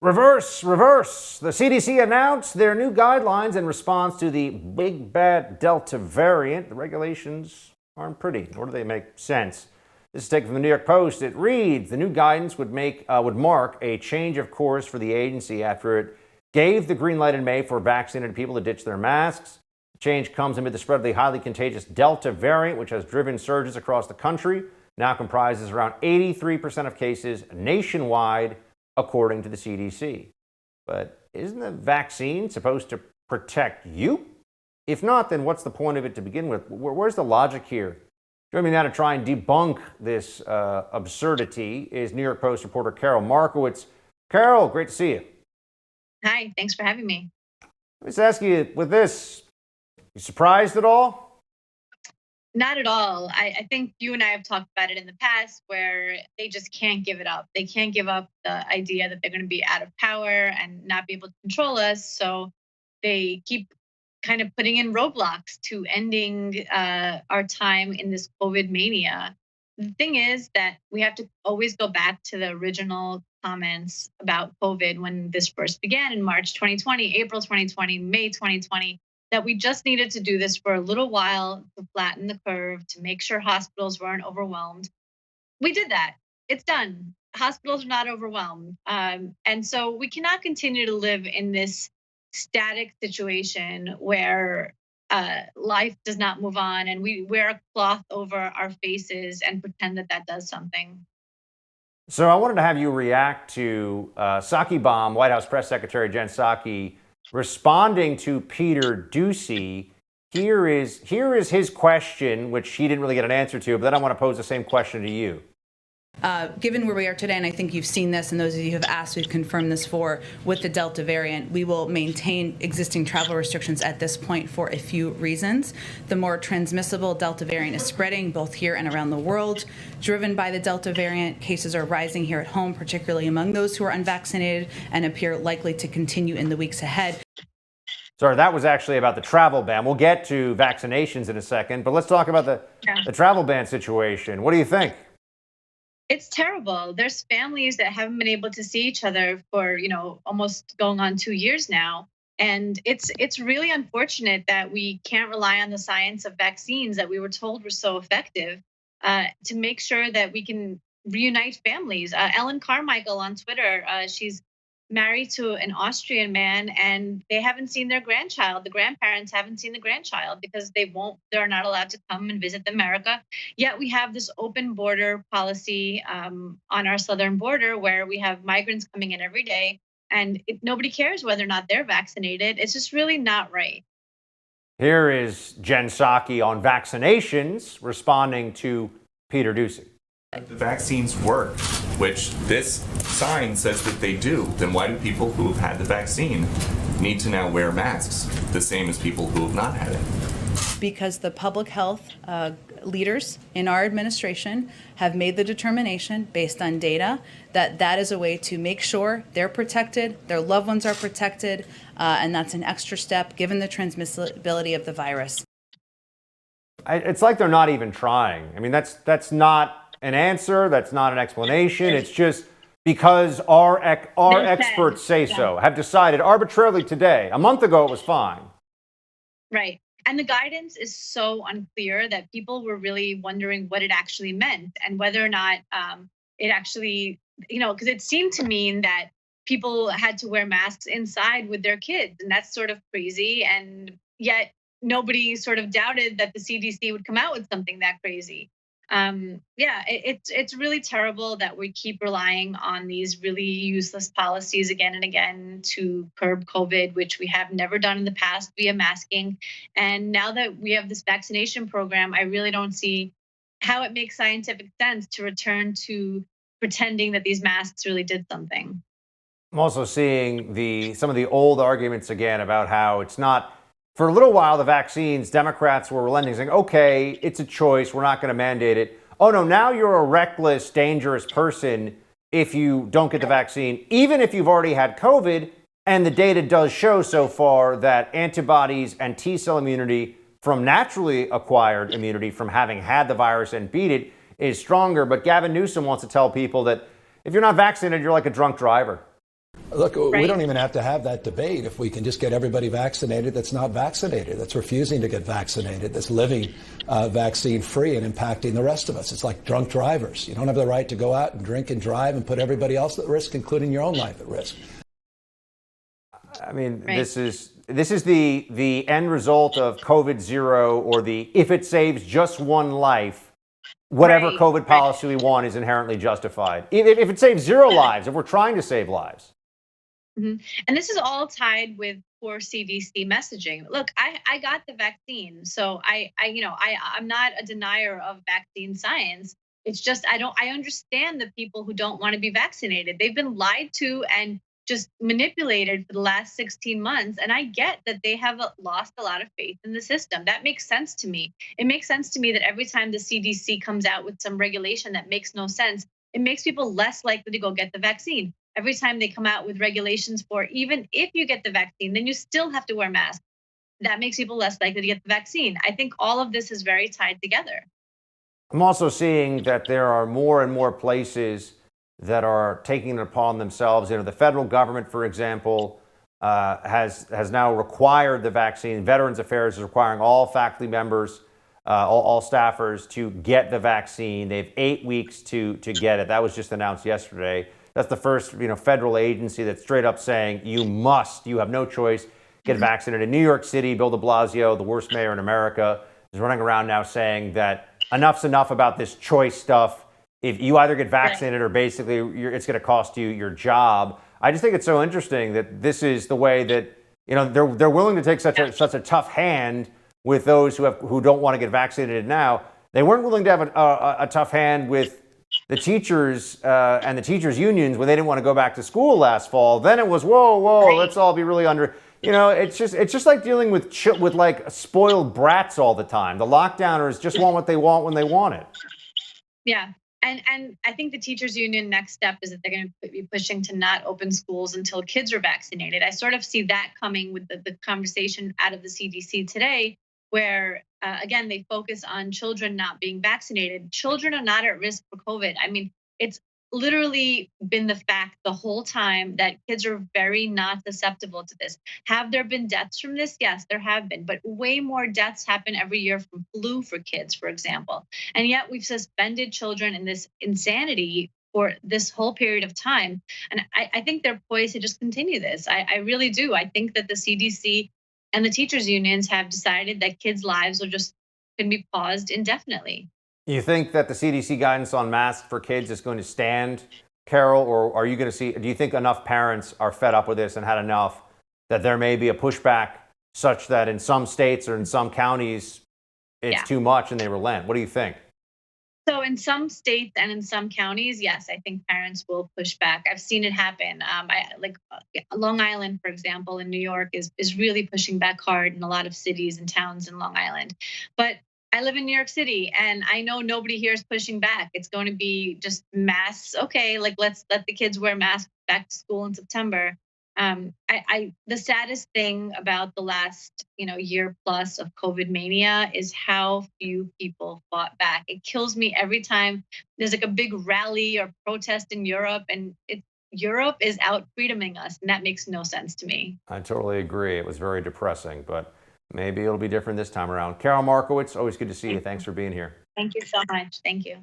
Reverse. The CDC announced their new guidelines in response to the big bad Delta variant. The regulations aren't pretty, nor do they make sense. This is taken from the New York Post. It reads, the new guidance would mark a change of course for the agency after it gave the green light in May for vaccinated people to ditch their masks. The change comes amid the spread of the highly contagious Delta variant, which has driven surges across the country, now comprises around 83% of cases nationwide, according to the CDC. But isn't the vaccine supposed to protect you? If not, then what's the point of it to begin with? Where's the logic here? Joining me now to try and debunk this absurdity is New York Post reporter Karol Markowicz. Karol, great to see you. Hi, thanks for having me. Let me just ask you with this, you surprised at all? Not at all. I think you and I have talked about it in the past where they just can't give it up. They can't give up the idea that they're going to be out of power and not be able to control us. So they keep kind of putting in roadblocks to ending our time in this COVID mania. The thing is that we have to always go back to the original comments about COVID when this first began in March 2020, April 2020, May 2020. That we just needed to do this for a little while to flatten the curve, to make sure hospitals weren't overwhelmed. We did that. It's done. Hospitals are not overwhelmed. And so we cannot continue to live in this static situation where life does not move on and we wear a cloth over our faces and pretend that that does something. So I wanted to have you react to Psaki Bomb, White House Press Secretary Jen Psaki, responding to Peter Doocy. Here is his question, which he didn't really get an answer to, but then I want to pose the same question to you. Given where we are today, and I think you've seen this, and those of you who have asked, we've confirmed this for, with the Delta variant, we will maintain existing travel restrictions at this point for a few reasons. The more transmissible Delta variant is spreading both here and around the world. Driven by the Delta variant, cases are rising here at home, particularly among those who are unvaccinated, and appear likely to continue in the weeks ahead. Sorry, that was actually about the travel ban. We'll get to vaccinations in a second, but let's talk about the travel ban situation. What do you think? It's terrible. There's families that haven't been able to see each other for, almost going on 2 years now. And it's really unfortunate that we can't rely on the science of vaccines that we were told were so effective to make sure that we can reunite families. Ellen Carmichael on Twitter, she's married to an Austrian man and they haven't seen their grandchild. The grandparents haven't seen the grandchild because they're not allowed to come and visit America. Yet we have this open border policy on our southern border where we have migrants coming in every day and nobody cares whether or not they're vaccinated. It's just really not right. Here is Jen Psaki on vaccinations responding to Peter Doocy. The vaccines work, which this sign says that they do, then why do people who have had the vaccine need to now wear masks, the same as people who have not had it? Because the public health leaders in our administration have made the determination based on data that that is a way to make sure they're protected, their loved ones are protected, and that's an extra step given the transmissibility of the virus. It's like they're not even trying. I mean, that's not an answer. That's not an explanation. It's just because our experts say so, have decided arbitrarily today. A month ago, it was fine. Right. And the guidance is so unclear that people were really wondering what it actually meant and whether or not it actually, because it seemed to mean that people had to wear masks inside with their kids. And that's sort of crazy. And yet nobody sort of doubted that the CDC would come out with something that crazy. It's really terrible that we keep relying on these really useless policies again and again to curb COVID, which we have never done in the past via masking. And now that we have this vaccination program, I really don't see how it makes scientific sense to return to pretending that these masks really did something. I'm also seeing some of the old arguments again about how it's not. For a little while, the vaccines, Democrats were relenting, saying, okay, it's a choice. We're not going to mandate it. Oh, no, now you're a reckless, dangerous person if you don't get the vaccine, even if you've already had COVID. And the data does show so far that antibodies and T-cell immunity from naturally acquired immunity from having had the virus and beat it is stronger. But Gavin Newsom wants to tell people that if you're not vaccinated, you're like a drunk driver. Look, we Right. don't even have to have that debate if we can just get everybody vaccinated that's not vaccinated, that's refusing to get vaccinated, that's living vaccine free and impacting the rest of us. It's like drunk drivers. You don't have the right to go out and drink and drive and put everybody else at risk, including your own life at risk. I mean, Right. this is the end result of COVID zero, or the if it saves just one life, whatever Right, COVID right. policy we want is inherently justified. If it saves zero lives, if we're trying to save lives. Mhm. And this is all tied with poor CDC messaging. Look, I got the vaccine, so I'm not a denier of vaccine science. It's just I understand the people who don't want to be vaccinated. They've been lied to and just manipulated for the last 16 months, and I get that they have lost a lot of faith in the system. That makes sense to me. It makes sense to me that every time the CDC comes out with some regulation that makes no sense, it makes people less likely to go get the vaccine. Every time they come out with regulations for, even if you get the vaccine, then you still have to wear masks. That makes people less likely to get the vaccine. I think all of this is very tied together. I'm also seeing that there are more and more places that are taking it upon themselves. The federal government, for example, has now required the vaccine. Veterans Affairs is requiring all faculty members, all staffers to get the vaccine. They have 8 weeks to get it. That was just announced yesterday. That's the first, federal agency that's straight up saying you have no choice, get vaccinated. In New York City, Bill de Blasio, the worst mayor in America, is running around now saying that enough's enough about this choice stuff. If you either get vaccinated or basically it's going to cost you your job. I just think it's so interesting that this is the way that they're willing to take such a tough hand with those who don't want to get vaccinated now. They weren't willing to have a tough hand with the teachers and the teachers unions when they didn't want to go back to school last fall. Then it was whoa, let's all be really under. It's just like dealing with like spoiled brats all the time. The lockdowners just want what they want when they want it. Yeah. And I think the teachers union next step is that they're going to be pushing to not open schools until kids are vaccinated. I sort of see that coming with the conversation out of the CDC today, where again, they focus on children not being vaccinated. Children are not at risk for COVID. I mean, it's literally been the fact the whole time that kids are very not susceptible to this. Have there been deaths from this? Yes, there have been, but way more deaths happen every year from flu for kids, for example. And yet we've suspended children in this insanity for this whole period of time. And I think they're poised to just continue this. I really do. I think that the CDC and the teachers unions have decided that kids' lives can be paused indefinitely. You think that the CDC guidance on masks for kids is going to stand, Karol, or are you going to see? Do you think enough parents are fed up with this and had enough that there may be a pushback such that in some states or in some counties it's too much and they relent? What do you think? So in some states and in some counties, yes, I think parents will push back. I've seen it happen. Long Island, for example, in New York is really pushing back hard in a lot of cities and towns in Long Island. But I live in New York City, and I know nobody here is pushing back. It's going to be just masks. Okay, let's let the kids wear masks back to school in September. The saddest thing about the last year plus of COVID mania is how few people fought back. It kills me every time there's like a big rally or protest in Europe, and Europe is out freedoming us, and that makes no sense to me. I totally agree. It was very depressing, but maybe it'll be different this time around. Karol Markowicz, always good to see you. Thanks for being here. Thank you so much. Thank you.